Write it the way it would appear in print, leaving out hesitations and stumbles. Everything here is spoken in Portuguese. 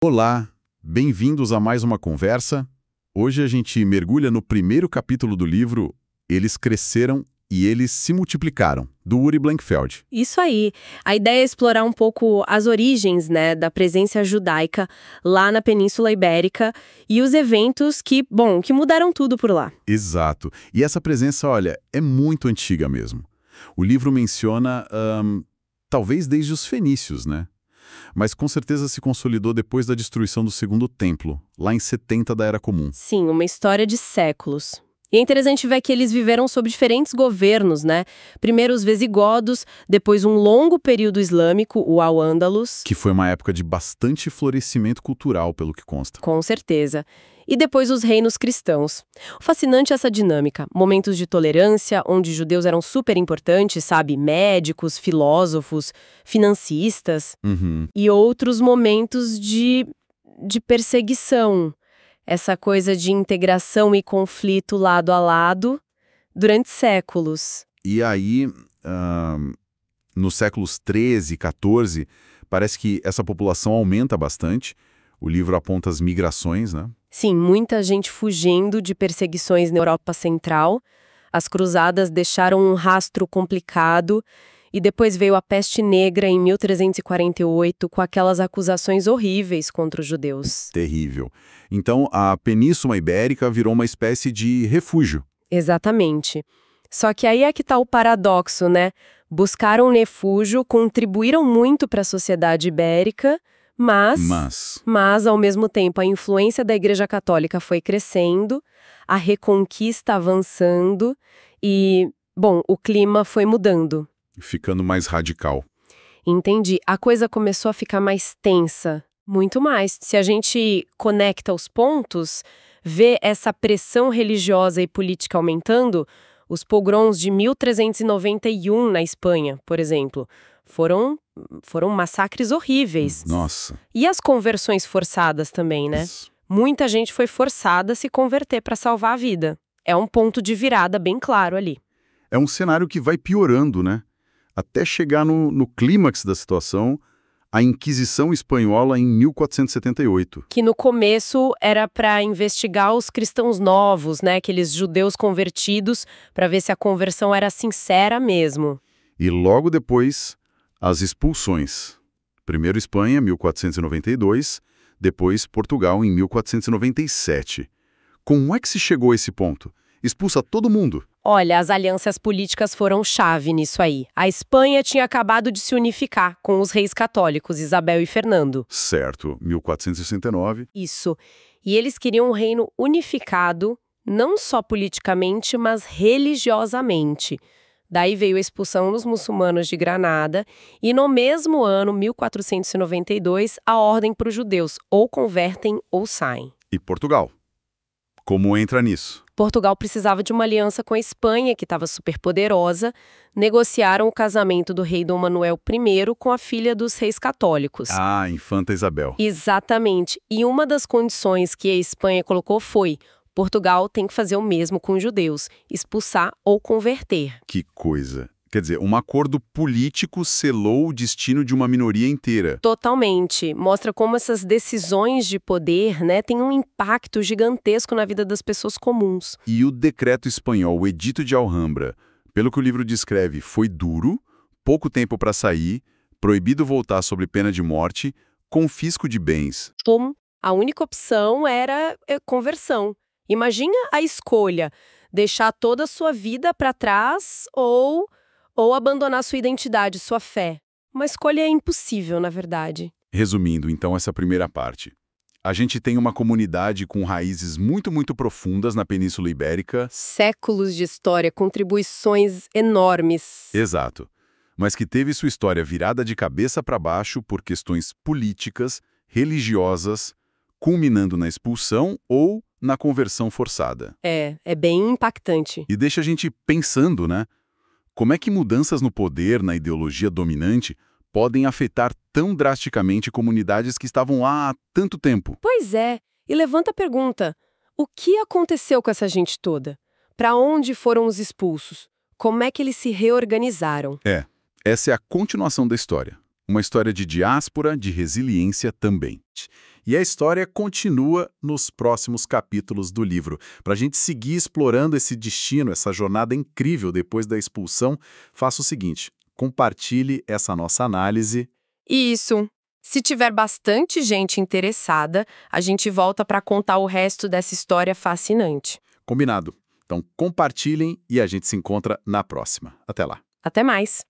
Olá, bem-vindos a mais uma conversa. Hoje a gente mergulha no primeiro capítulo do livro Eles Cresceram e Eles Se Multiplicaram, do Uri Blankfeld. Isso aí. A ideia é explorar um pouco as origens, né, da presença judaica lá na Península Ibérica e os eventos que mudaram tudo por lá. Exato. E essa presença, olha, é muito antiga mesmo. O livro menciona, talvez desde os fenícios, né? Mas com certeza se consolidou depois da destruição do Segundo Templo, lá em 70 da Era Comum. Sim, uma história de séculos. E é interessante ver que eles viveram sob diferentes governos, né? Primeiro os visigodos, depois um longo período islâmico, o Al-Ândalus. Que foi uma época de bastante florescimento cultural, pelo que consta. Com certeza. E depois os reinos cristãos. O fascinante é essa dinâmica. Momentos de tolerância, onde judeus eram super importantes, sabe? Médicos, filósofos, financistas. E outros momentos de perseguição. Essa coisa de integração e conflito lado a lado durante séculos. E aí, nos séculos 13 e 14, parece que essa população aumenta bastante. O livro aponta as migrações, né? Sim, muita gente fugindo de perseguições na Europa Central. As cruzadas deixaram um rastro complicado e depois veio a peste negra em 1348 com aquelas acusações horríveis contra os judeus. Terrível. Então, a Península Ibérica virou uma espécie de refúgio. Exatamente. Só que aí é que está o paradoxo, né? Buscaram refúgio, contribuíram muito para a sociedade ibérica, mas, ao mesmo tempo, a influência da Igreja Católica foi crescendo, a reconquista avançando e, o clima foi mudando. Ficando mais radical. Entendi. A coisa começou a ficar mais tensa. Muito mais. Se a gente conecta os pontos, vê essa pressão religiosa e política aumentando, os pogroms de 1391 na Espanha, por exemplo, foram massacres horríveis. Nossa. E as conversões forçadas também, né? Muita gente foi forçada a se converter para salvar a vida. É um ponto de virada bem claro ali. É um cenário que vai piorando, né? Até chegar no clímax da situação, a Inquisição Espanhola em 1478. Que no começo era para investigar os cristãos novos, né? Aqueles judeus convertidos, para ver se a conversão era sincera mesmo. E logo depois, as expulsões. Primeiro Espanha, 1492, depois Portugal, em 1497. Como é que se chegou a esse ponto? Expulsa todo mundo. Olha, as alianças políticas foram chave nisso aí. A Espanha tinha acabado de se unificar com os reis católicos, Isabel e Fernando. Certo, 1469. Isso. E eles queriam um reino unificado, não só politicamente, mas religiosamente. Daí veio a expulsão dos muçulmanos de Granada e no mesmo ano, 1492, a ordem para os judeus, ou convertem ou saem. E Portugal? Como entra nisso? Portugal precisava de uma aliança com a Espanha, que estava superpoderosa. Negociaram o casamento do rei Dom Manuel I com a filha dos reis católicos. Ah, Infanta Isabel. Exatamente. E uma das condições que a Espanha colocou foi: Portugal tem que fazer o mesmo com os judeus, expulsar ou converter. Que coisa. Quer dizer, um acordo político selou o destino de uma minoria inteira. Totalmente. Mostra como essas decisões de poder, né, têm um impacto gigantesco na vida das pessoas comuns. E o decreto espanhol, o Edito de Alhambra, pelo que o livro descreve, foi duro, pouco tempo para sair, proibido voltar sob pena de morte, confisco de bens. A única opção era conversão. Imagina a escolha: deixar toda a sua vida para trás ou abandonar sua identidade, sua fé. Uma escolha impossível, na verdade. Resumindo, então, essa primeira parte. A gente tem uma comunidade com raízes muito, muito profundas na Península Ibérica. Séculos de história, contribuições enormes. Exato. Mas que teve sua história virada de cabeça para baixo por questões políticas, religiosas, culminando na expulsão ou na conversão forçada. É bem impactante. E deixa a gente pensando, né? Como é que mudanças no poder, na ideologia dominante, podem afetar tão drasticamente comunidades que estavam lá há tanto tempo? Pois é. E levanta a pergunta: o que aconteceu com essa gente toda? Para onde foram os expulsos? Como é que eles se reorganizaram? Essa é a continuação da história. Uma história de diáspora, de resiliência também. E a história continua nos próximos capítulos do livro. Para a gente seguir explorando esse destino, essa jornada incrível depois da expulsão, faça o seguinte: compartilhe essa nossa análise. Isso. Se tiver bastante gente interessada, a gente volta para contar o resto dessa história fascinante. Combinado? Então compartilhem e a gente se encontra na próxima. Até lá. Até mais!